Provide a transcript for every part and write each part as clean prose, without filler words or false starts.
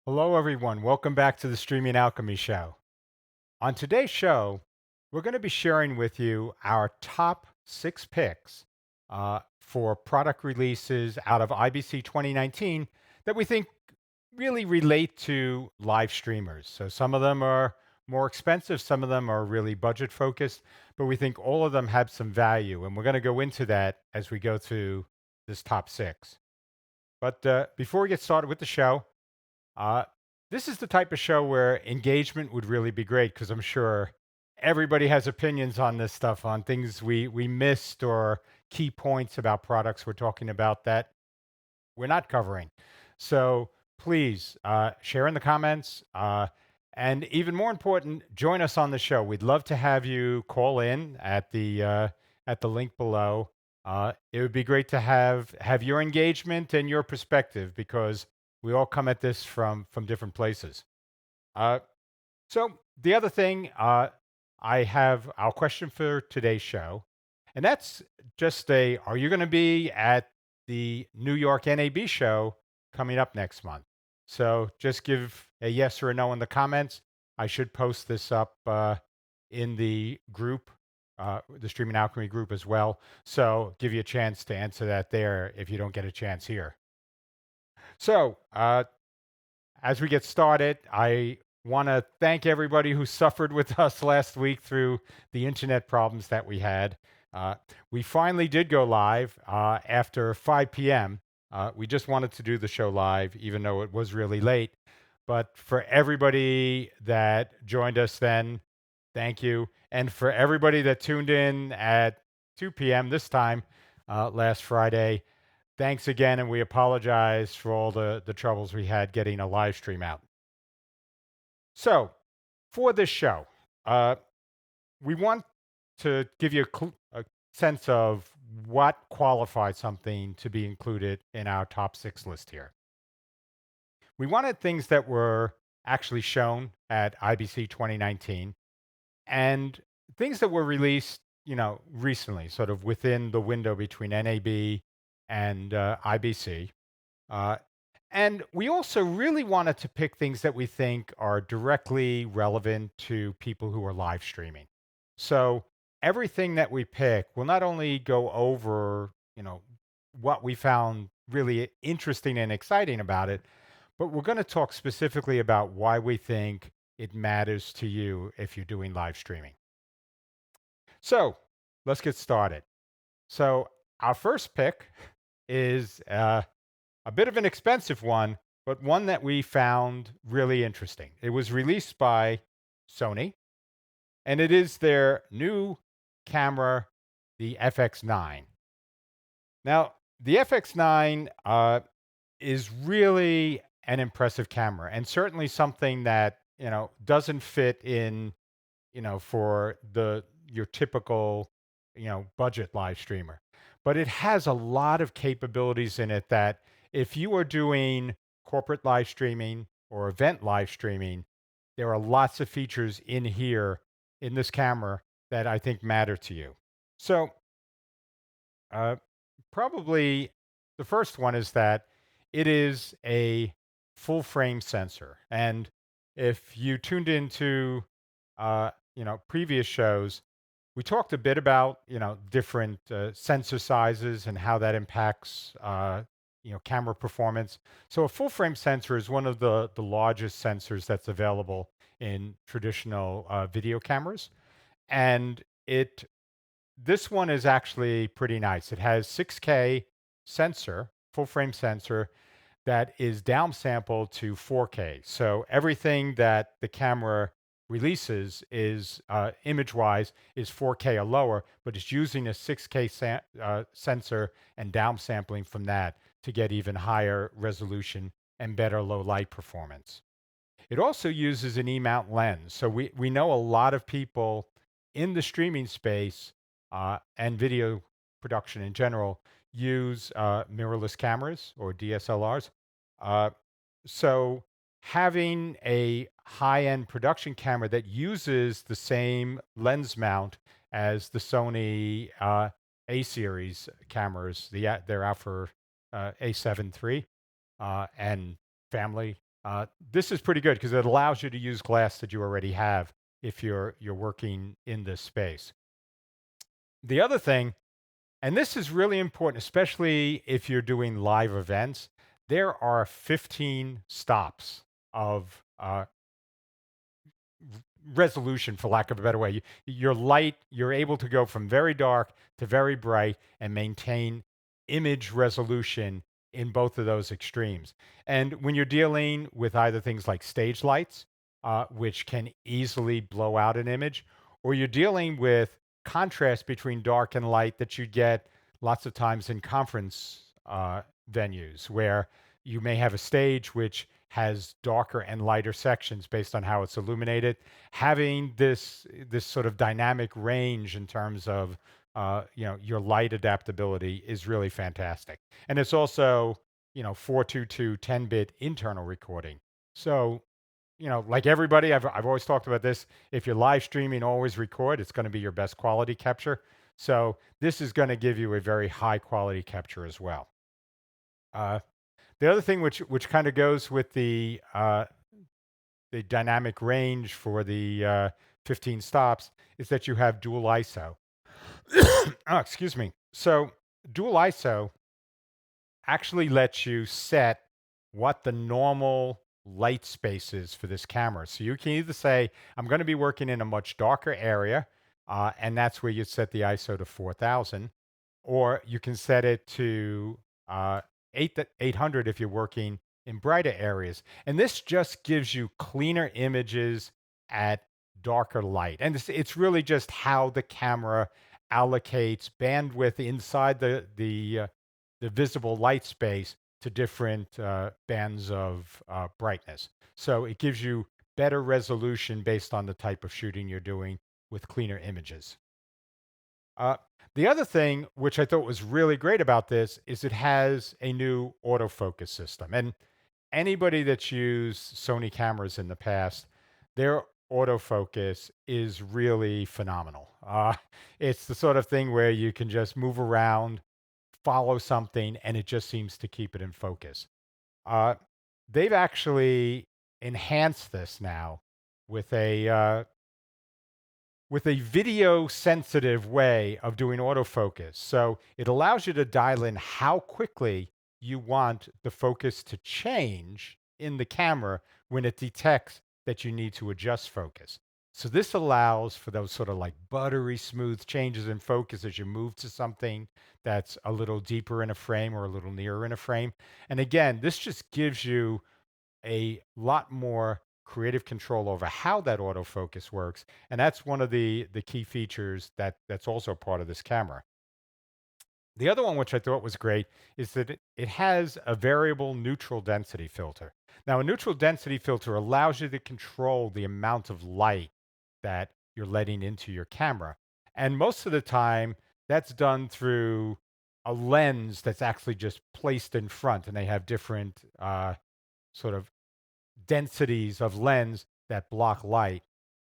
Hello, everyone. Welcome back to the Streaming Alchemy Show. On today's show, we're going to be sharing with you our top 6 picks for product releases out of IBC 2019 that we think really relate to live streamers. So some of them are more expensive, some of them are really budget focused, but we think all of them have some value. And we're going to go into that as we go through this top six. But before we get started with the show, uh, this is the type of show where engagement would really be great because I'm sure everybody has opinions on this stuff, on things we missed or key points about products we're talking about that we're not covering. So please share in the comments. And even more important, join us on the show. We'd love to have you call in at the link below. It would be great to have your engagement and your perspective because we all come at this from different places. Uh, so the other thing, I have our question for today's show, and that's just are you going to be at the New York NAB show coming up next month? So just give a yes or a no in the comments. I should post this up in the group, the Streaming Alchemy group as well. So give you a chance to answer that there if you don't get a chance here. So as we get started, I want to thank everybody who suffered with us last week through the internet problems that we had. Uh, we finally did go live after 5 p.m. We just wanted to do the show live, even though it was really late. But for everybody that joined us then, thank you. And for everybody that tuned in at 2 p.m. this time last Friday, thanks again, and we apologize for all the troubles we had getting a live stream out. So, for this show, uh, we want to give you a sense of what qualifies something to be included in our top six list here. We wanted things that were actually shown at IBC 2019 and things that were released, recently, sort of within the window between NAB and IBC. Uh, and we also really wanted to pick things that we think are directly relevant to people who are live streaming. So everything that we pick will not only go over, what we found really interesting and exciting about it, but we're going to talk specifically about why we think it matters to you if you're doing live streaming. So let's get started. So our first pick is a bit of an expensive one, but one that we found really interesting. It was released by Sony, and it is their new camera, the FX9. Now, the FX9 is really an impressive camera, and certainly something that doesn't fit in, for the your typical, budget live streamer. But it has a lot of capabilities in it that if you are doing corporate live streaming or event live streaming, there are lots of features in here in this camera that I think matter to you. So, uh, probably the first one is that it is a full frame sensor. And if you tuned into previous shows, we talked a bit about different sensor sizes and how that impacts camera performance. So a full frame sensor is one of the largest sensors that's available in traditional video cameras, and it this one is actually pretty nice. It has 6K sensor, full frame sensor that is downsampled to 4K. So everything that the camera releases is image-wise is 4K or lower, but it's using a 6K sensor and downsampling from that to get even higher resolution and better low light performance. It also uses an E-mount lens. So we know a lot of people in the streaming space and video production in general use mirrorless cameras or DSLRs. Uh, so having a high-end production camera that uses the same lens mount as the Sony A series cameras, they're out for A7 III and family. This is pretty good because it allows you to use glass that you already have if you're working in this space. The other thing, and this is really important, especially if you're doing live events, there are 15 stops of resolution, for lack of a better way. Your light, you're able to go from very dark to very bright and maintain image resolution in both of those extremes. And when you're dealing with either things like stage lights, which can easily blow out an image, or you're dealing with contrast between dark and light that you get lots of times in conference venues, where you may have a stage which has darker and lighter sections based on how it's illuminated. Having this sort of dynamic range in terms of your light adaptability is really fantastic. And it's also 422 10-bit internal recording. So like everybody, I've always talked about this. If you're live streaming, always record. It's going to be your best quality capture. So this is going to give you a very high quality capture as well. The other thing which kind of goes with the dynamic range for the 15 stops is that you have dual ISO. Oh, excuse me. So dual ISO actually lets you set what the normal light space is for this camera. So you can either say, I'm going to be working in a much darker area, and that's where you set the ISO to 4000, or you can set it to 800 if you're working in brighter areas. And this just gives you cleaner images at darker light. And it's really just how the camera allocates bandwidth inside the visible light space to different bands of brightness. So it gives you better resolution based on the type of shooting you're doing with cleaner images. Uh, the other thing, which I thought was really great about this, is it has a new autofocus system. And anybody that's used Sony cameras in the past, their autofocus is really phenomenal. It's the sort of thing where you can just move around, follow something, and it just seems to keep it in focus. Uh, they've actually enhanced this now with a video sensitive way of doing autofocus. So it allows you to dial in how quickly you want the focus to change in the camera when it detects that you need to adjust focus. So this allows for those sort of like buttery smooth changes in focus as you move to something that's a little deeper in a frame or a little nearer in a frame. And again, this just gives you a lot more creative control over how that autofocus works, and that's one of the key features that's also part of this camera. The other one, which I thought was great, is that it has a variable neutral density filter. Now, a neutral density filter allows you to control the amount of light that you're letting into your camera, and most of the time that's done through a lens that's actually just placed in front, and they have different sort of densities of lens that block light.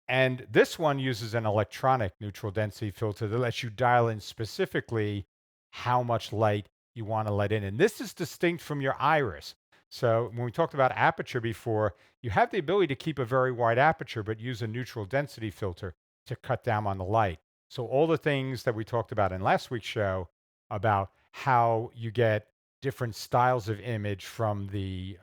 And this one uses an electronic neutral density filter that lets you dial in specifically how much light you want to let in. And this is distinct from your iris. So when we talked about aperture before, you have the ability to keep a very wide aperture, but use a neutral density filter to cut down on the light. So all the things that we talked about in last week's show about how you get different styles of image from the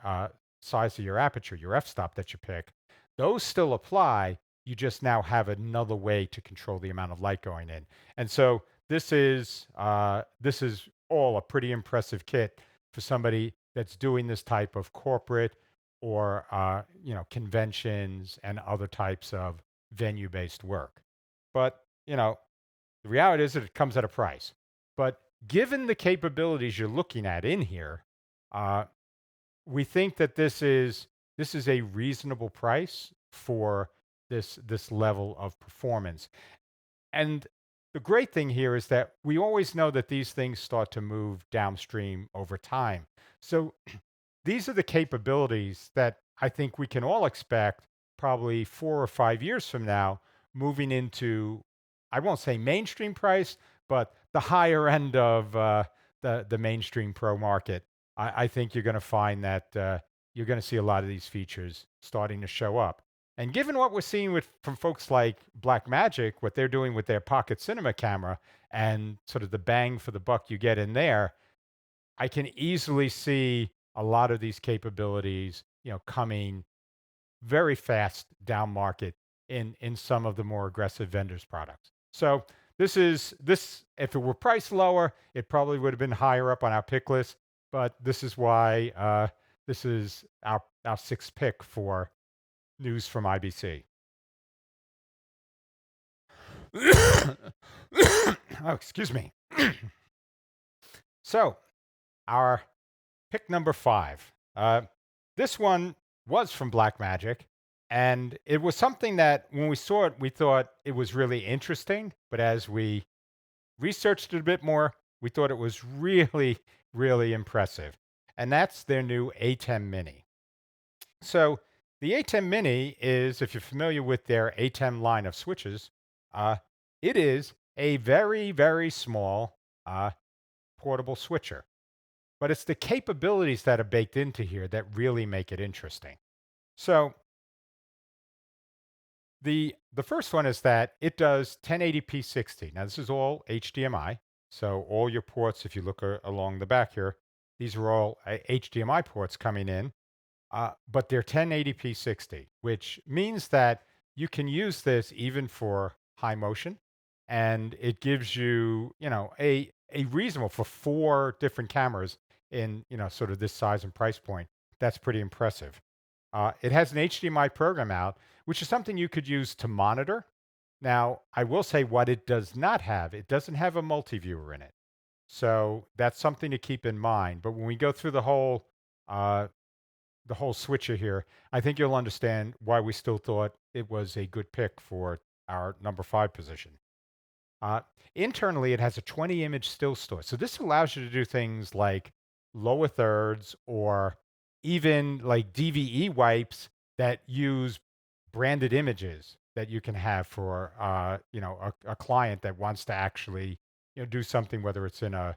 size of your aperture, your f-stop that you pick, those still apply. You just now have another way to control the amount of light going in. And so this is all a pretty impressive kit for somebody that's doing this type of corporate or conventions and other types of venue-based work. But the reality is that it comes at a price. But given the capabilities you're looking at in here, uh, we think that this is a reasonable price for this level of performance. And the great thing here is that we always know that these things start to move downstream over time. So these are the capabilities that I think we can all expect probably 4 or 5 years from now, moving into, I won't say mainstream price, but the higher end of the mainstream pro market. I think you're going to find that you're going to see a lot of these features starting to show up. And given what we're seeing with from folks like Blackmagic, what they're doing with their pocket cinema camera and sort of the bang for the buck you get in there, I can easily see a lot of these capabilities, coming very fast down market in some of the more aggressive vendors' products. So this if it were priced lower, it probably would have been higher up on our pick list. But this is why this is our sixth pick for news from IBC. Oh, excuse me. So our pick number five. This one was from Blackmagic, and it was something that when we saw it, we thought it was really interesting. But as we researched it a bit more, we thought it was really, really impressive. And that's their new A10 Mini. So the A10 Mini is, if you're familiar with their A10 line of switches, uh, it is a very, very small portable switcher. But it's the capabilities that are baked into here that really make it interesting. So the first one is that it does 1080p 60. Now this is all HDMI. So all your ports, if you look along the back here, these are all HDMI ports coming in. But they're 1080p 60, which means that you can use this even for high motion, and it gives you, a reasonable for four different cameras in, sort of this size and price point. That's pretty impressive. It has an HDMI program out, which is something you could use to monitor. Now, I will say what it does not have, it doesn't have a multi-viewer in it. So that's something to keep in mind. But when we go through uh, the whole switcher here, I think you'll understand why we still thought it was a good pick for our number five position. Uh, Internally, it has a 20 image still store. So this allows you to do things like lower thirds or even like DVE wipes that use branded images that you can have for, a client that wants to actually, do something, whether it's in a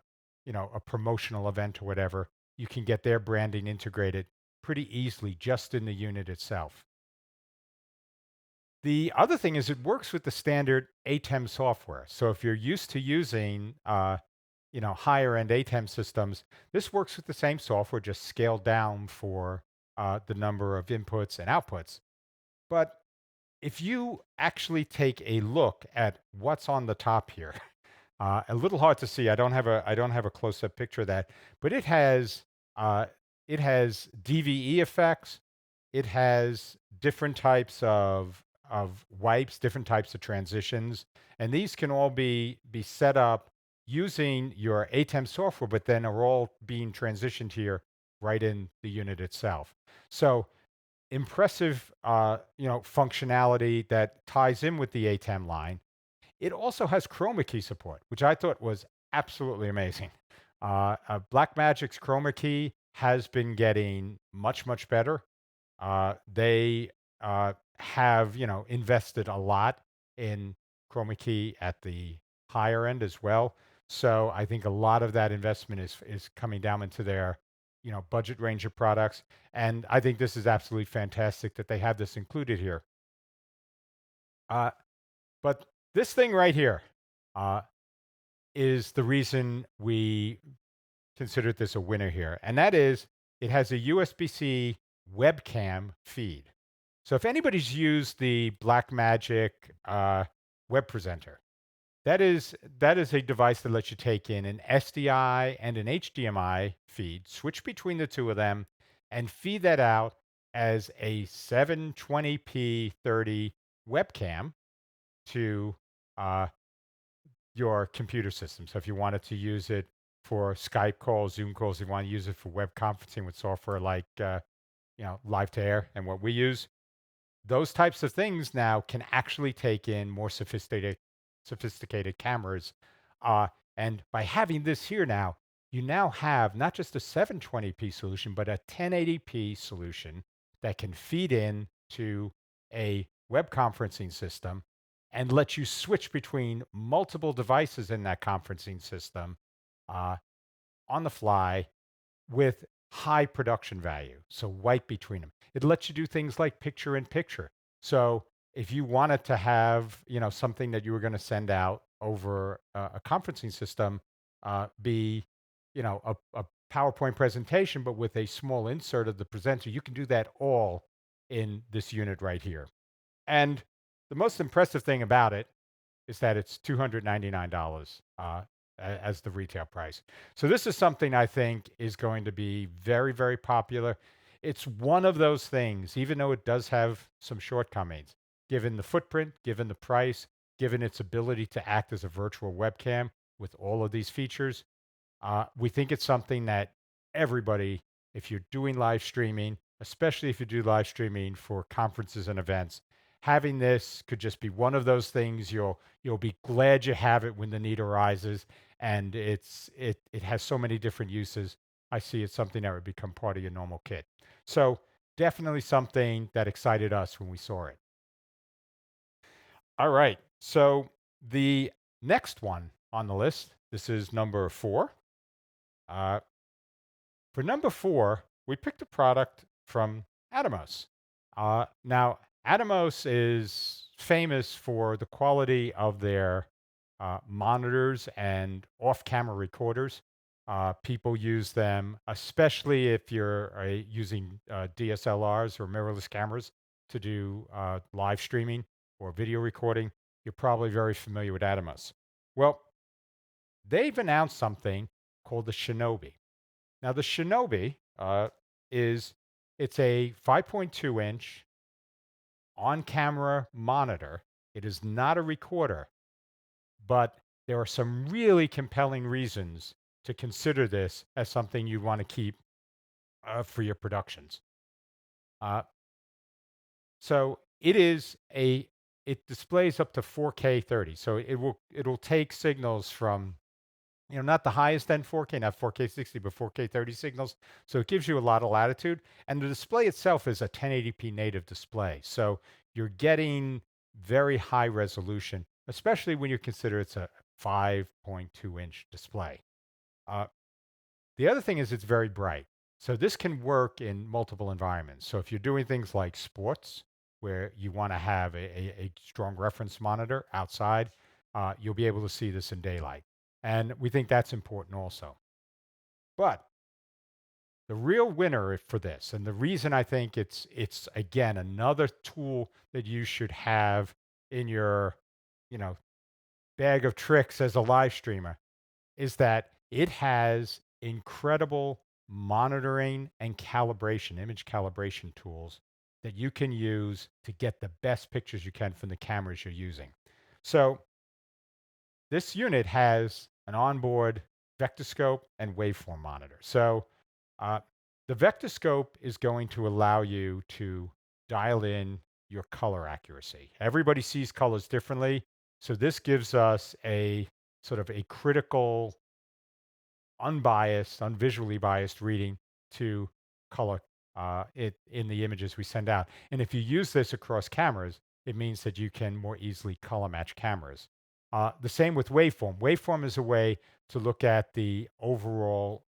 promotional event or whatever. You can get their branding integrated pretty easily just in the unit itself. The other thing is it works with the standard ATEM software. So if you're used to using, higher end ATEM systems, this works with the same software, just scaled down for the number of inputs and outputs. But if you actually take a look at what's on the top here, a little hard to see. I don't have a close up picture of that, but uh, it has DVE effects. It has different types of wipes, different types of transitions, and these can all be set up using your ATEM software, but then are all being transitioned here right in the unit itself. So impressive, functionality that ties in with the ATEM line. It also has chroma key support, which I thought was absolutely amazing. Blackmagic's chroma key has been getting much, much better. They have, invested a lot in chroma key at the higher end as well. So I think a lot of that investment is coming down into their, budget range of products. And I think this is absolutely fantastic that they have this included here. Uh, but this thing right here uh, is the reason we considered this a winner here. And that is it has a USB-C webcam feed. So if anybody's used the Blackmagic web presenter, that is a device that lets you take in an SDI and an HDMI feed, switch between the two of them, and feed that out as a 720p 30 webcam to uh, your computer system. So if you wanted to use it for Skype calls, Zoom calls, if you want to use it for web conferencing with software like Live to Air and what we use, those types of things now can actually take in more sophisticated cameras. And by having this here now, you now have not just a 720p solution, but a 1080p solution that can feed in to a web conferencing system and let you switch between multiple devices in that conferencing system uh, on the fly with high production value. So white between them. It lets you do things like picture in picture. So if you wanted to have, something that you were going to send out over a conferencing system, be, a PowerPoint presentation, but with a small insert of the presenter, you can do that all in this unit right here. And the most impressive thing about it is that it's $299 as the retail price. So this is something I think is going to be very, very popular. It's one of those things, even though it does have some shortcomings, given the footprint, given the price, given its ability to act as a virtual webcam with all of these features. We think it's something that everybody, if you're doing live streaming, especially if you do live streaming for conferences and events, having this could just be one of those things you'll be glad you have it when the need arises, and it has so many different uses. I see it's something that would become part of your normal kit. So definitely something that excited us when we saw it. All right. So the next one on the list, this is number 4. Uh, For number 4, we picked a product from Atomos. Now, Atomos is famous for the quality of their monitors and off-camera recorders. People use them, especially if you're using DSLRs or mirrorless cameras to do live streaming or video recording. You're probably very familiar with Atomos. Well, they've announced something called the Shinobi. Now the Shinobi is it's a 5.2 inch on-camera monitor. It is not a recorder, but there are some really compelling reasons to consider this as something you want to keep for your productions. Uh, so it displays up to 4K 30. So it'll take signals from not the highest end 4K, not 4K 60, but 4K 30 signals. So it gives you a lot of latitude. And the display itself is a 1080p native display. So you're getting very high resolution, especially when you consider it's a 5.2-inch display. Uh, the other thing is it's very bright. So this can work in multiple environments. So if you're doing things like sports, where you want to have a strong reference monitor outside, you'll be able to see this in daylight. And we think that's important also. But the real winner for this, and the reason I think it's again another tool that you should have in your, you know, bag of tricks as a live streamer, is that it has incredible monitoring and calibration, image calibration tools that you can use to get the best pictures you can from the cameras you're using. So this unit has an onboard vectorscope and waveform monitor. So uh, the vectorscope is going to allow you to dial in your color accuracy. Everybody sees colors differently. So this gives us a sort of a critical, unbiased, unvisually biased reading to color it in the images we send out. And if you use this across cameras, it means that you can more easily color match cameras. The same with waveform. Waveform is a way to look at the overall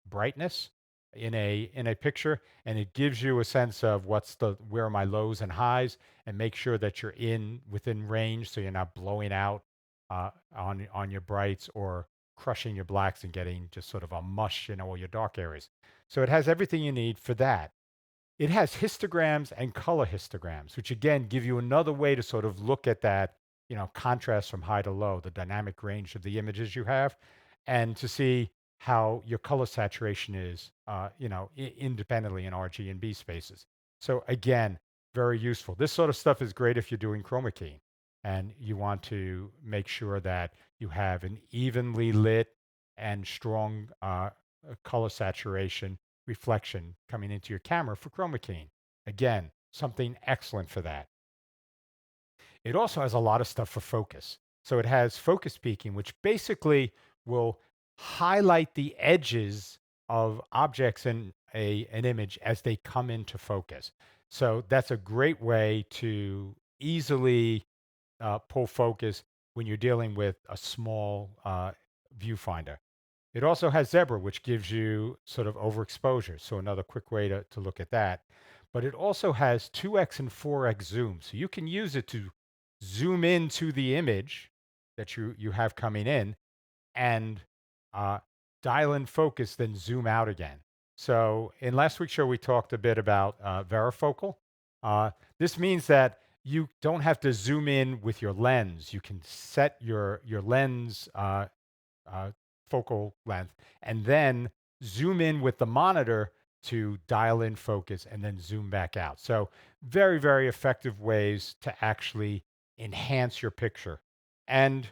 brightness in a picture, and it gives you a sense of where are my lows and highs, and make sure that you're within range, so you're not blowing out on your brights or crushing your blacks and getting just sort of a mush in all your dark areas. So it has everything you need for that. It has histograms and color histograms, which again give you another way to sort of look at that, contrast from high to low, the dynamic range of the images you have, and to see how your color saturation is, independently in RG and B spaces. So again, very useful. This sort of stuff is great if you're doing chroma keying and you want to make sure that you have an evenly lit and strong color saturation reflection coming into your camera for chroma keying. Again, something excellent for that. It also has a lot of stuff for focus. So it has focus peaking, which basically will highlight the edges of objects in an image as they come into focus. So that's a great way to easily pull focus when you're dealing with a small viewfinder. It also has zebra, which gives you sort of overexposure. So another quick way to look at that. But it also has 2x and 4x zoom. So you can use it to zoom into the image that you have coming in and uh, dial in focus, then zoom out again. So in last week's show, we talked a bit about varifocal. Uh, this means that you don't have to zoom in with your lens. You can set your lens uh, focal length, and then zoom in with the monitor to dial in focus and then zoom back out. So very, very effective ways to actually enhance your picture. And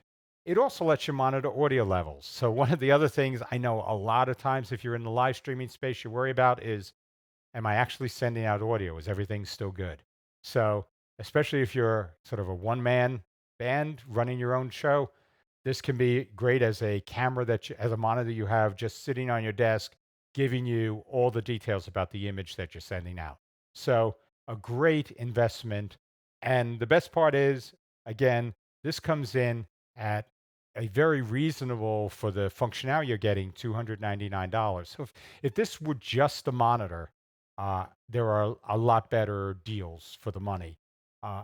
it also lets you monitor audio levels. So one of the other things I know a lot of times if you're in the live streaming space you worry about is, am I actually sending out audio? Is everything still good? So especially if you're sort of a one-man band running your own show, this can be great as a camera as a monitor you have just sitting on your desk, giving you all the details about the image that you're sending out. So a great investment. And the best part is, again, this comes in at a very reasonable for the functionality you're getting, $299. So if this were just a monitor, there are a lot better deals for the money. Uh,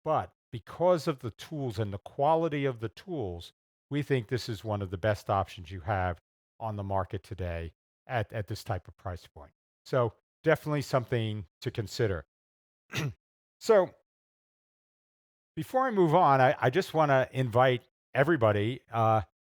but because of the tools and the quality of the tools, we think this is one of the best options you have on the market today at this type of price point. So definitely something to consider. So before I move on, I just want to invite everybody.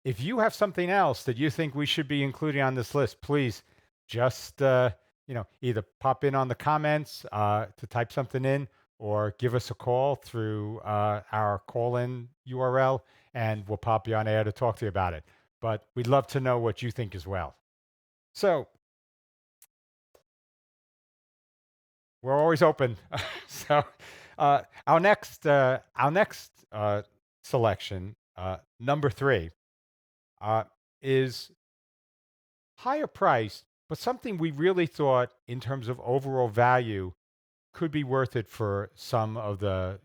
If you have something else that you think we should be including on this list, please just either pop in on the comments to type something in, or give us a call through our call-in URL, and we'll pop you on air to talk to you about it. But we'd love to know what you think as well. So we're always open. So our next selection, number three, uh, is higher priced, but something we really thought in terms of overall value could be worth it for some of the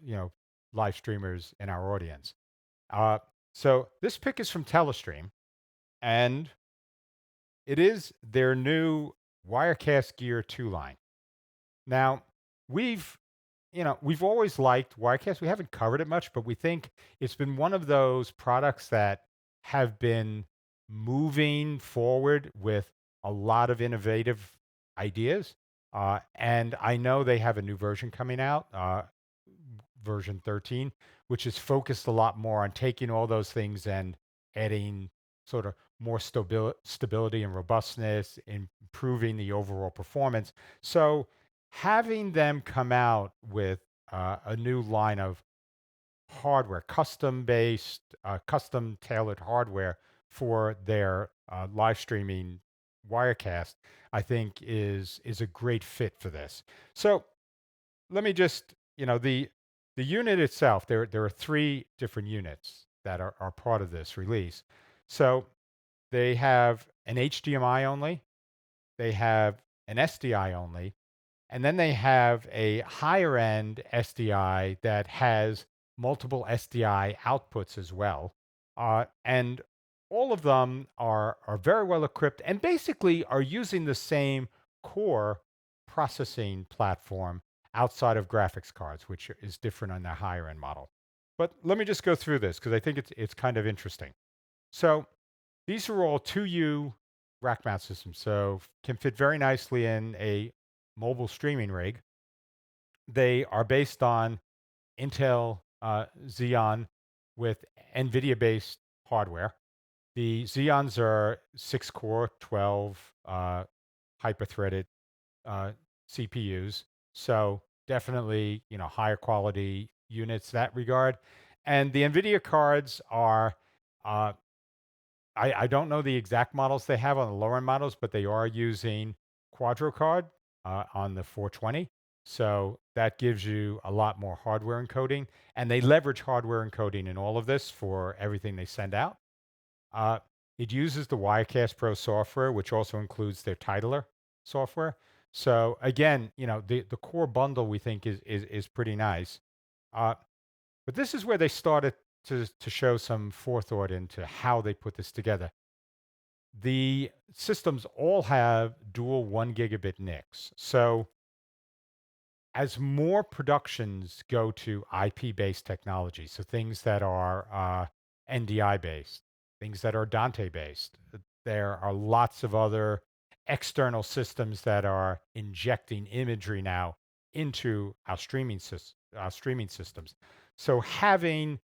live streamers in our audience. Uh, so this pick is from Telestream, and it is their new Wirecast Gear 2 line. Now, we've we've always liked Wirecast. We haven't covered it much, but we think it's been one of those products that have been moving forward with a lot of innovative ideas. And I know they have a new version coming out, version 13, which is focused a lot more on taking all those things and adding sort of more stability and robustness, improving the overall performance. So having them come out with a new line of hardware, custom based, custom tailored hardware for their live streaming Wirecast, I think is a great fit for this. So let me just, the unit itself, there are three different units that are part of this release. So they have an HDMI only, they have an SDI only, and then they have a higher end SDI that has multiple SDI outputs as well. And all of them are very well equipped and basically are using the same core processing platform outside of graphics cards, which is different on their higher end model. But let me just go through this because I think it's kind of interesting. So these are all 2U rack mount systems, so can fit very nicely in a mobile streaming rig. They are based on Intel Xeon with NVIDIA based hardware. The Xeons are 6 core, 12 hyper threaded CPUs. So definitely, higher quality units that regard. And the NVIDIA cards are uh, I don't know the exact models they have on the lower end models, but they are using Quadro card on the 420. So that gives you a lot more hardware encoding. And they leverage hardware encoding in all of this for everything they send out. Uh, it uses the Wirecast Pro software, which also includes their titler software. So again, the core bundle we think is pretty nice. Uh, but this is where they started to show some forethought into how they put this together. The systems all have dual 1 gigabit NICs. So as more productions go to IP-based technology, so things that are NDI-based, things that are Dante-based, there are lots of other external systems that are injecting imagery now into our streaming systems. So having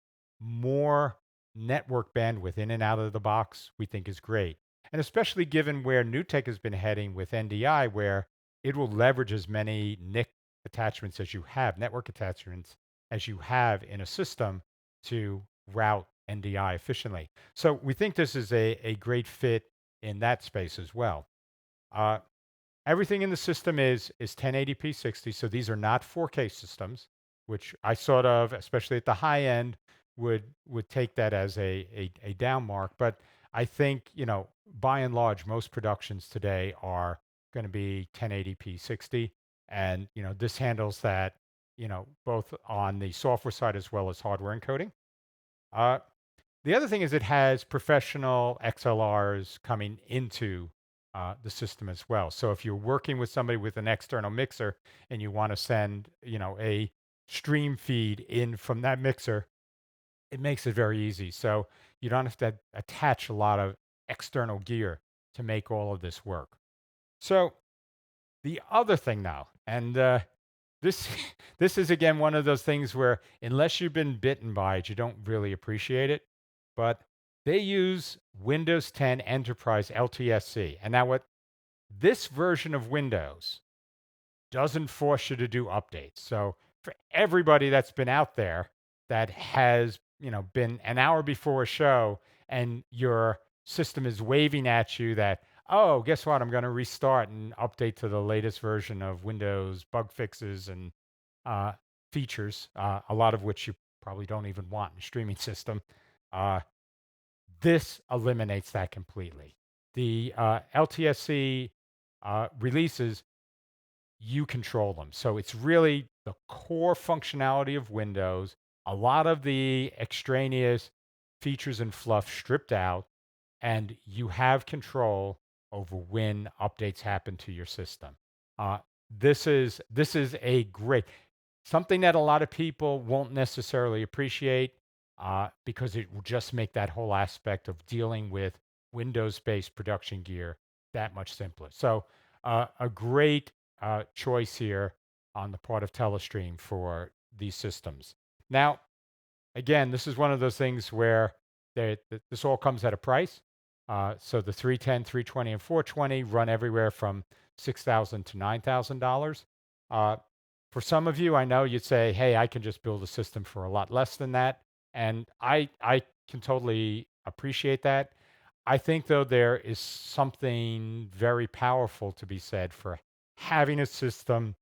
more network bandwidth in and out of the box, we think is great. And especially given where new tech has been heading with NDI, where it will leverage as many NIC attachments as you have, network attachments as you have in a system to route NDI efficiently. So we think this is a great fit in that space as well. Uh, Everything in the system is 1080p 60, so these are not 4K systems, which I sort of, especially at the high end, would take that as a down mark. But I think, by and large, most productions today are going to be 1080p 60, and this handles that, both on the software side as well as hardware encoding. Uh, the other thing is it has professional XLRs coming into the system as well. So if you're working with somebody with an external mixer and you want to send, a stream feed in from that mixer, it makes it very easy. So you don't have to attach a lot of external gear to make all of this work. So the other thing now, and this this is again one of those things where unless you've been bitten by it, you don't really appreciate it. But they use Windows 10 Enterprise LTSC. And now what this version of Windows doesn't force you to do updates. So for everybody that's been out there that has, been an hour before a show and your system is waving at you that, oh, guess what? I'm going to restart and update to the latest version of Windows bug fixes and uh, features, a lot of which you probably don't even want in a streaming system. Uh, this eliminates that completely. The LTSC releases, you control them. So it's really the core functionality of Windows, a lot of the extraneous features and fluff stripped out, and you have control over when updates happen to your system. Uh, this is a great something that a lot of people won't necessarily appreciate because it will just make that whole aspect of dealing with Windows-based production gear that much simpler. So a great choice here on the part of Telestream for these systems. Now, again, this is one of those things where this all comes at a price. So the 310, 320, and 420 run everywhere from $6,000 to $9,000. For some of you, I know you'd say, "Hey, I can just build a system for a lot less than that," and I can totally appreciate that. I think though there is something very powerful to be said for having a system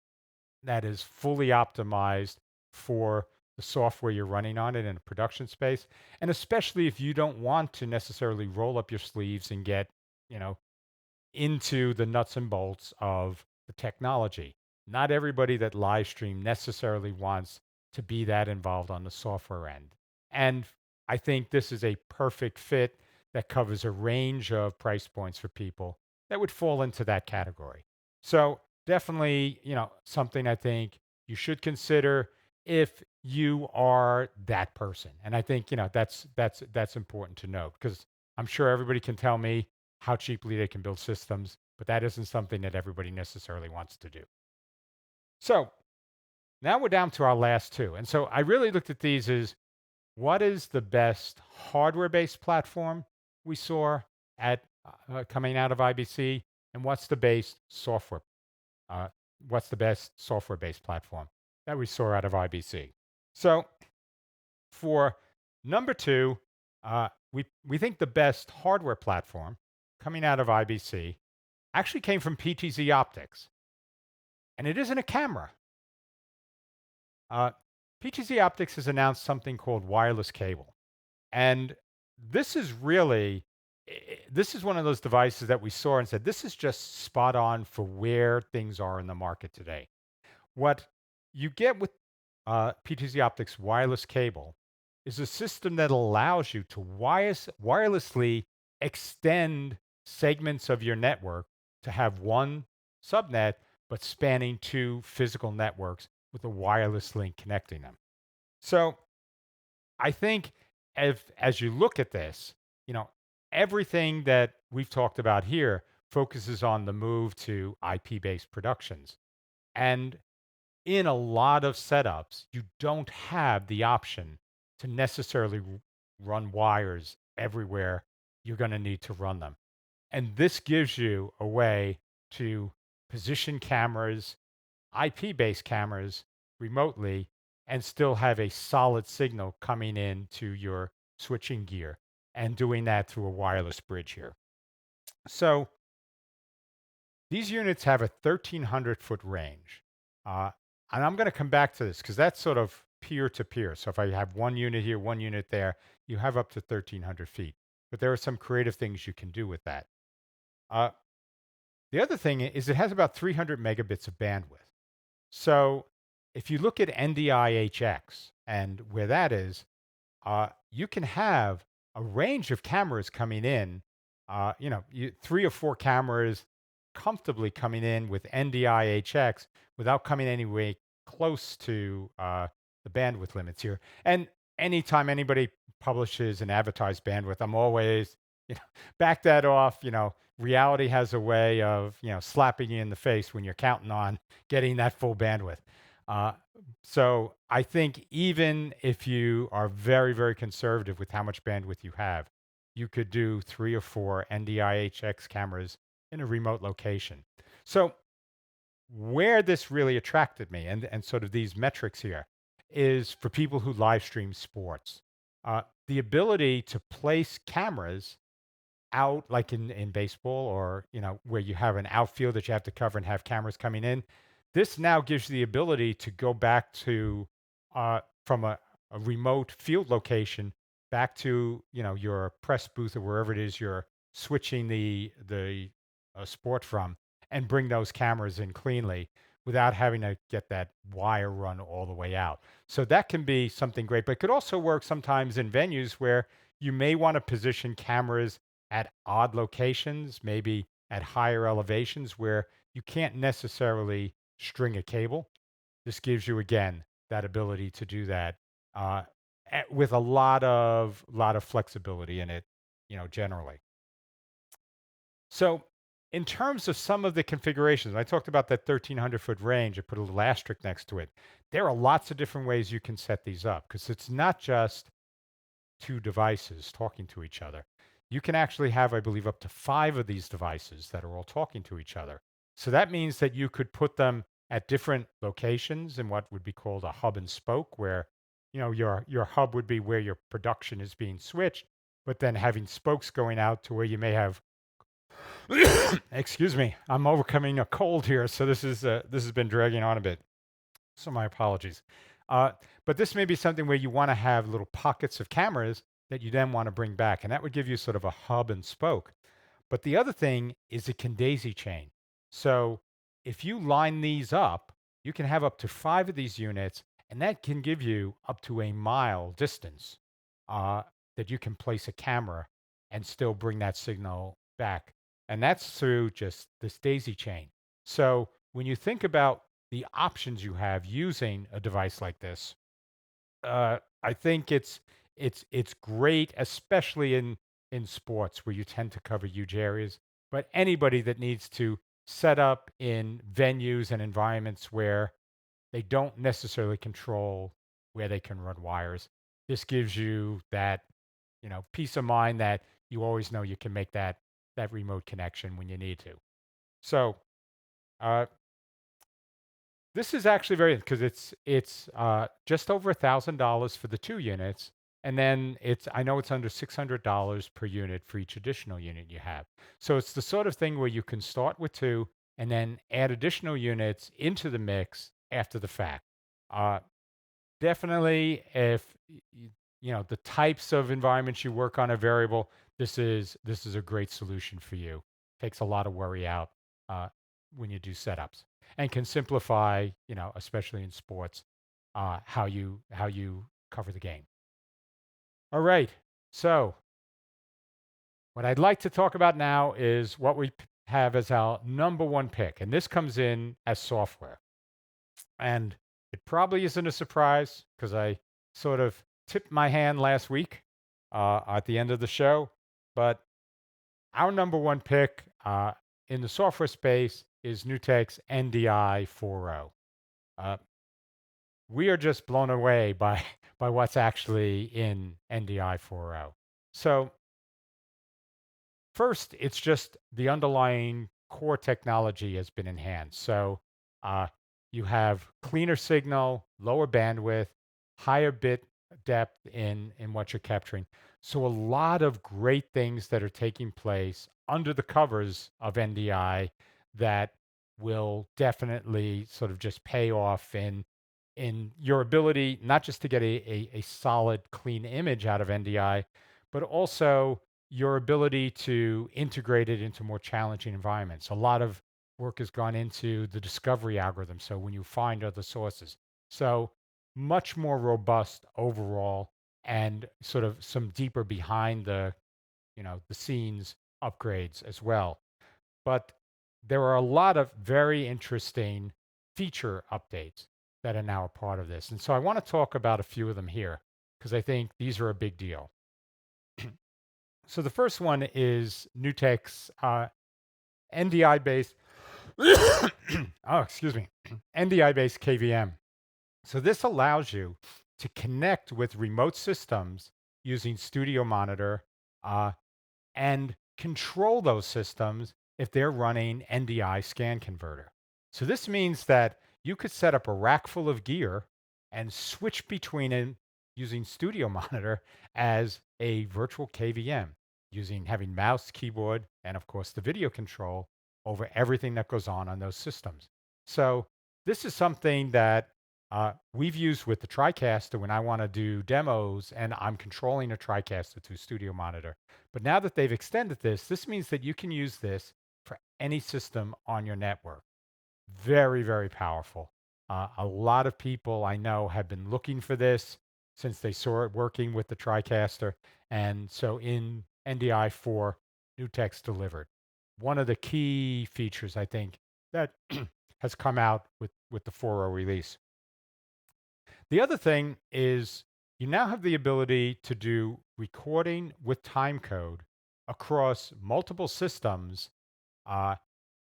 that is fully optimized for the software you're running on it in a production space. And especially if you don't want to necessarily roll up your sleeves and get, you know, into the nuts and bolts of the technology. Not everybody that live stream necessarily wants to be that involved on the software end. And I think this is a perfect fit that covers a range of price points for people that would fall into that category. So definitely, something I think you should consider if you are that person. And I think, that's important to know because I'm sure everybody can tell me how cheaply they can build systems, but that isn't something that everybody necessarily wants to do. So now we're down to our last two. And so I really looked at these as what is the best hardware based platform we saw at coming out of IBC, and uh, what's the best software based platform that we saw out of IBC. So for number two, we think the best hardware platform coming out of IBC actually came from PTZ Optics, and it isn't a camera. Uh, PTZ Optics has announced something called wireless cable, and this is really this is one of those devices that we saw and said this is just spot on for where things are in the market today. What you get with PTZ Optics wireless cable is a system that allows you to wirelessly extend segments of your network to have one subnet, but spanning two physical networks with a wireless link connecting them. So I think as you look at this, you know, everything that we've talked about here focuses on the move to IP-based productions. And in a lot of setups, you don't have the option to necessarily run wires everywhere you're going to need to run them. And this gives you a way to position cameras, IP-based cameras remotely, and still have a solid signal coming in to your switching gear, and doing that through a wireless bridge here. So these units have a 1,300-foot range. Uh, and I'm going to come back to this because that's sort of peer to peer. So if I have one unit here, one unit there, you have up to 1,300 feet. But there are some creative things you can do with that. Uh, the other thing is it has about 300 megabits of bandwidth. So if you look at NDI-HX and where that is, you can have a range of cameras coming in. Three or four cameras comfortably coming in with NDI-HX without coming anywhere close to the bandwidth limits here. And anytime anybody publishes an advertised bandwidth, I'm always, you know, back that off. Reality has a way of, slapping you in the face when you're counting on getting that full bandwidth. Uh, so I think even if you are very, very conservative with how much bandwidth you have, you could do three or four NDI-HX cameras in a remote location. So where this really attracted me, and sort of these metrics here, is for people who live stream sports. The ability to place cameras out, like in baseball, or where you have an outfield that you have to cover and have cameras coming in. This now gives you the ability to go back to from a remote field location back to your press booth or wherever it is you're switching the sport from, and bring those cameras in cleanly without having to get that wire run all the way out. So that can be something great, but it could also work sometimes in venues where you may want to position cameras at odd locations, maybe at higher elevations where you can't necessarily string a cable. This gives you again that ability to do that uh, with a lot of flexibility in it, generally. So, in terms of some of the configurations, I talked about that 1,300-foot range. I put a little asterisk next to it. There are lots of different ways you can set these up because it's not just two devices talking to each other. You can actually have, I believe, up to five of these devices that are all talking to each other. So that means that you could put them at different locations in what would be called a hub and spoke, where your hub would be where your production is being switched, but then having spokes going out to where you may have excuse me, I'm overcoming a cold here, so this has been dragging on a bit. So my apologies. Uh, but this may be something where you want to have little pockets of cameras that you then want to bring back, and that would give you sort of a hub and spoke. But the other thing is it can daisy chain. So if you line these up, you can have up to five of these units, and that can give you up to a mile distance uh, that you can place a camera and still bring that signal back. And that's through just this daisy chain. So when you think about the options you have using a device like this, I think it's great, especially in sports where you tend to cover huge areas. But anybody that needs to set up in venues and environments where they don't necessarily control where they can run wires, this gives you that peace of mind that you always know you can make that remote connection when you need to. So uh, this is actually very, because it's just over $1,000 for the two units, and then I know it's under $600 per unit for each additional unit you have. So it's the sort of thing where you can start with two and then add additional units into the mix after the fact. Uh, Definitely, if the types of environments you work on are variable, this is a great solution for you. Takes a lot of worry out uh, when you do setups, and can simplify, especially in sports, how you cover the game. All right, so What I'd like to talk about now is what we have as our number one pick, and this comes in as software. And it probably isn't a surprise because I sort of tipped my hand last week at the end of the show. But our number one pick in the software space is Nutec's NDI 4.0. Uh, we are just blown away by by what's actually in NDI 4.0. So first, it's just the underlying core technology has been enhanced. So uh, you have cleaner signal, lower bandwidth, higher bit depth in what you're capturing. So a lot of great things that are taking place under the covers of NDI that will definitely sort of just pay off in your ability not just to get a solid clean image out of NDI, but also your ability to integrate it into more challenging environments. A lot of work has gone into the discovery algorithm. So when you find other sources, so much more robust overall and sort of some deeper behind the scenes upgrades as well. But there are a lot of very interesting feature updates that are now a part of this. And so I want to talk about a few of them here because I think these are a big deal. So the first one is Nutec's NDI based, oh, excuse me, NDI based KVM. So this allows you to connect with remote systems using Studio Monitor uh, and control those systems if they're running NDI scan converter. So this means that you could set up a rack full of gear and switch between it using Studio Monitor as a virtual KVM, using having mouse, keyboard, and of course the video control over everything that goes on those systems. So this is something that we've used with the TriCaster when I want to do demos and I'm controlling a TriCaster through Studio Monitor. But now that they've extended this, this means that you can use this for any system on your network. Very, very powerful. A lot of people I know have been looking for this since they saw it working with the TriCaster. And so in NDI 4, Nutec's delivered. One of the key features, I think, that has come out with the 4.0 release. The other thing is you now have the ability to do recording with time code across multiple systems uh,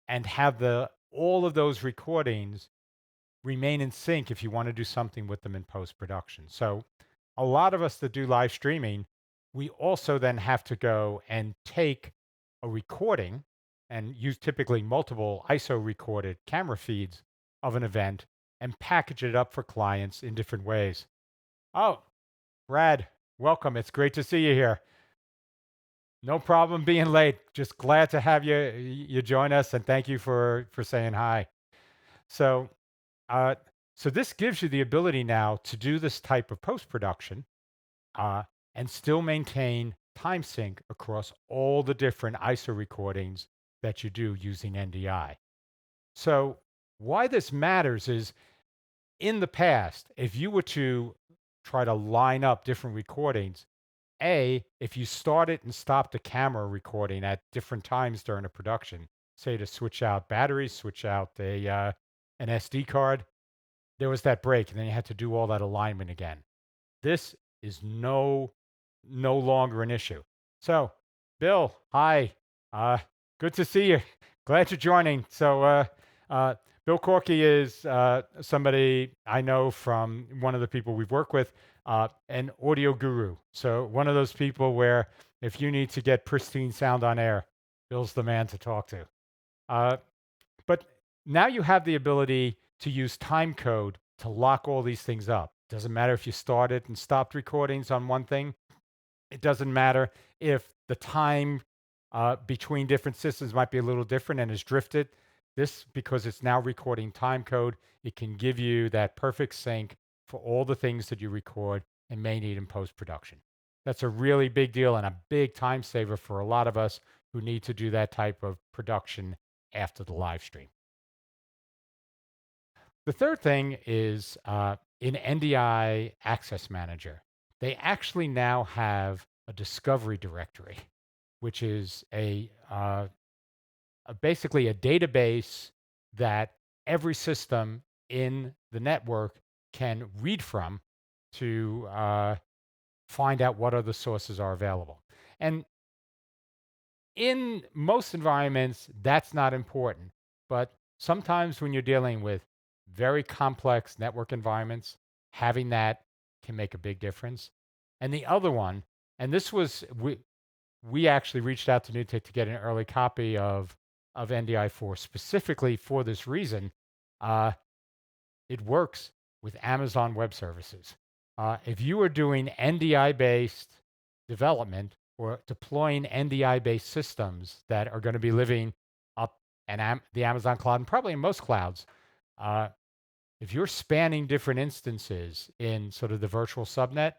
and have the all of those recordings remain in sync if you want to do something with them in post production. So a lot of us that do live streaming, we also then have to go and take a recording and use typically multiple ISO recorded camera feeds of an event and package it up for clients in different ways. Oh, Brad, welcome. It's great to see you here. No problem being late. Just glad to have you join us, and thank you for saying hi. So, uh, so this gives you the ability now to do this type of post production uh, and still maintain time sync across all the different ISO recordings that you do using NDI. So, why this matters is in the past, if you were to try to line up different recordings, if you started and stopped the camera recording at different times during a production, say to switch out batteries, switch out an SD card, there was that break, and then you had to do all that alignment again. This is no longer an issue. So, Bill, hi, uh, good to see you. Glad you're joining. So, Bill Corky is somebody I know from one of the people we've worked with, an audio guru. So, one of those people where if you need to get pristine sound on air, Bill's the man to talk to. Uh, but now you have the ability to use time code to lock all these things up. Doesn't matter if you started and stopped recordings on one thing. It doesn't matter if the time between different systems might be a little different and is drifted. This, because it's now recording time code, it can give you that perfect sync for all the things that you record and may need in post production. That's a really big deal and a big time saver for a lot of us who need to do that type of production after the live stream. The third thing is in NDI Access Manager, they actually now have a discovery directory. which is basically a database that every system in the network can read from to find out what other sources are available. And in most environments, that's not important. But sometimes when you're dealing with very complex network environments, having that can make a big difference. And the other one, and this was, we actually reached out to NewTek to get an early copy of NDI4 specifically for this reason. Uh, it works with Amazon Web Services. If you are doing NDI based development or deploying NDI based systems that are going to be living up the Amazon cloud and probably in most clouds, uh, if you're spanning different instances in sort of the virtual subnet,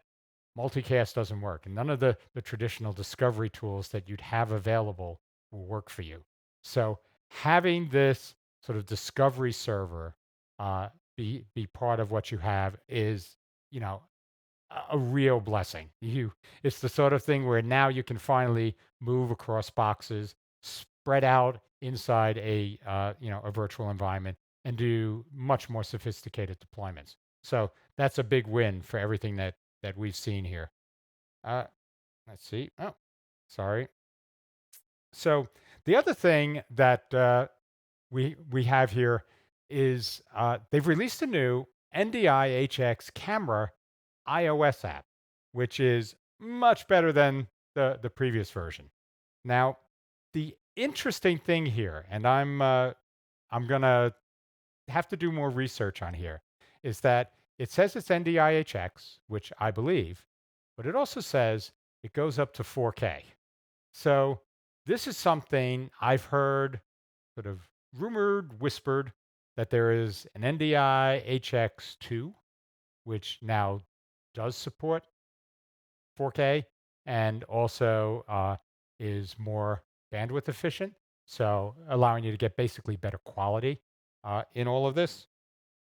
multicast doesn't work. And none of the traditional discovery tools that you'd have available will work for you. So having this sort of discovery server uh, be part of what you have is, you know, a real blessing. It's the sort of thing where now you can finally move across boxes, spread out inside a virtual environment, and do much more sophisticated deployments. So that's a big win for everything that we've seen here. Uh, let's see. Oh, sorry. So the other thing that we have here is they've released a new NDI-HX camera iOS app, which is much better than the previous version. Now, the interesting thing here, and I'm gonna have to do more research on here, is that it says it's NDI-HX, which I believe, but it also says it goes up to 4K. So this is something I've heard sort of rumored, whispered that there is an NDI HX2, which now does support 4K and also is more bandwidth efficient. So allowing you to get basically better quality in all of this.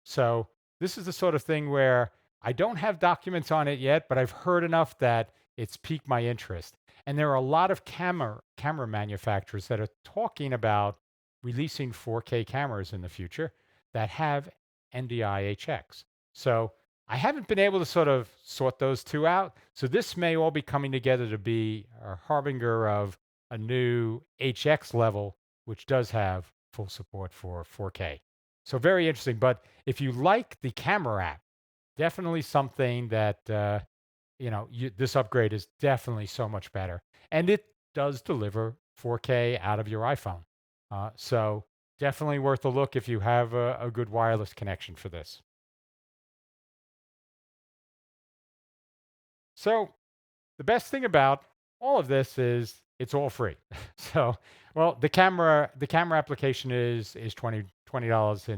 So this is the sort of thing where I don't have documents on it yet, but I've heard enough that it's piqued my interest. And there are a lot of camera manufacturers that are talking about releasing 4K cameras in the future that have NDI-HX. So I haven't been able to sort of sort those two out. So this may all be coming together to be a harbinger of a new HX level, which does have full support for 4K. So very interesting. But if you like the camera app, definitely something that this upgrade is definitely so much better, and it does deliver 4K out of your iPhone. So definitely worth a look if you have a good wireless connection for this. So the best thing about all of this is it's all free. So well, the camera application is $20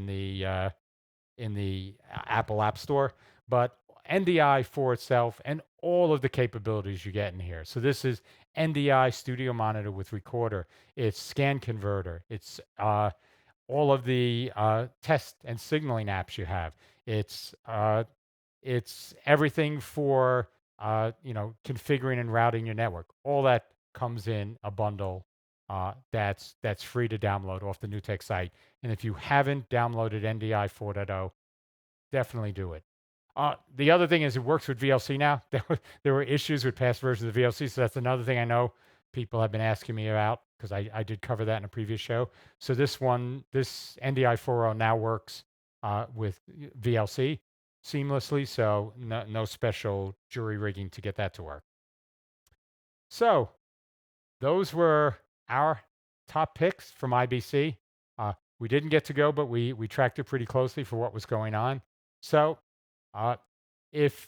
in the Apple App Store, but NDI for itself and all of the capabilities you get in here. So this is NDI Studio Monitor with Recorder. It's Scan Converter. It's all of the test and signaling apps you have. It's everything for configuring and routing your network. All that comes in a bundle that's free to download off the NewTek site. And if you haven't downloaded NDI 4.0, definitely do it. The other thing is it works with VLC now. There were issues with past versions of VLC, so that's another thing I know people have been asking me about because I did cover that in a previous show. So this NDI 4.0 now works with VLC seamlessly, so no special jury rigging to get that to work. So those were our top picks from IBC. We didn't get to go, but we tracked it pretty closely for what was going on. So uh, if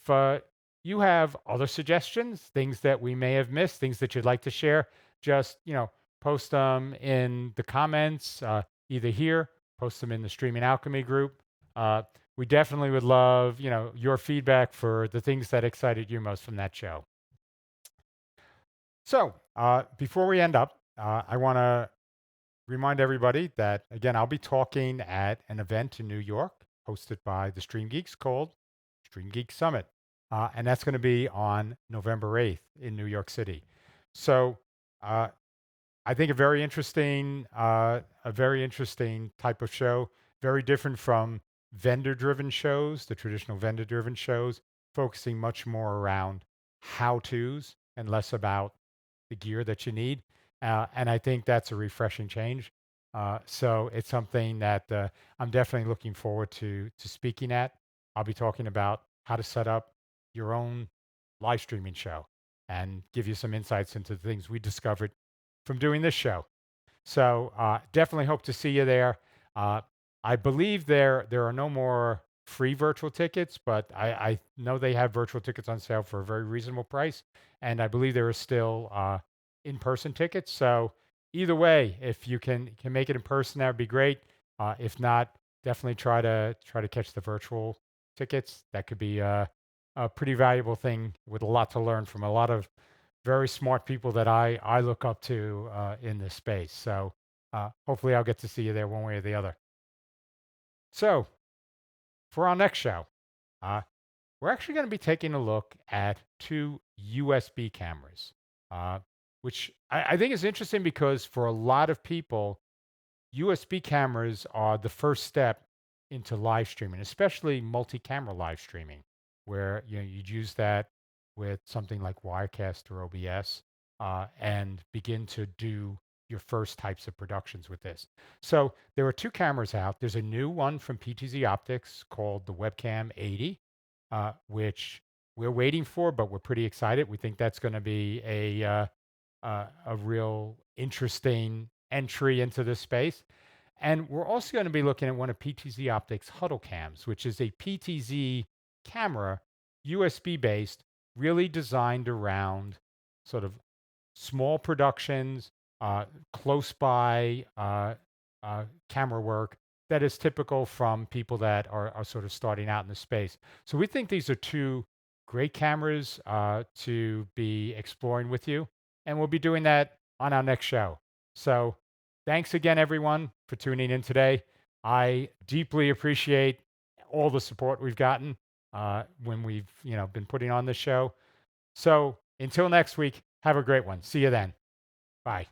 you have other suggestions, things that we may have missed, things that you'd like to share, just post them in the comments, either here, post them in the Streaming Alchemy group. We definitely would love your feedback for the things that excited you most from that show. So before we end up, I want to remind everybody that, again, I'll be talking at an event in New York hosted by the Stream Geeks called Stream Geek Summit. And that's going to be on November 8th in New York City. So I think a very interesting type of show, very different from vendor-driven shows, the traditional vendor-driven shows, focusing much more around how-tos and less about the gear that you need. And I think that's a refreshing change. So it's something that I'm definitely looking forward to speaking at. I'll be talking about how to set up your own live streaming show and give you some insights into the things we discovered from doing this show. So definitely hope to see you there. Uh, I believe there are no more free virtual tickets, but I know they have virtual tickets on sale for a very reasonable price, and I believe there are still in-person tickets. So either way, if you can make it in person, that would be great. If not, definitely try to catch the virtual tickets. That could be a pretty valuable thing with a lot to learn from a lot of very smart people that I look up to in this space. So hopefully I'll get to see you there one way or the other. So for our next show, uh, we're actually going to be taking a look at two USB cameras, uh, which I think is interesting because for a lot of people, USB cameras are the first step into live streaming, especially multi-camera live streaming, where you'd use that with something like Wirecast or OBS and begin to do your first types of productions with this. So there are two cameras out. There's a new one from PTZ Optics called the Webcam 80, which we're waiting for, but we're pretty excited. We think that's going to be a real interesting entry into this space. And we're also going to be looking at one of PTZ Optics Huddle Cams, which is a PTZ camera, USB based, really designed around sort of small productions, close by camera work that is typical from people that are sort of starting out in the space. So we think these are two great cameras to be exploring with you. And we'll be doing that on our next show. So thanks again, everyone, for tuning in today. I deeply appreciate all the support we've gotten when we've been putting on this show. So until next week, have a great one. See you then. Bye.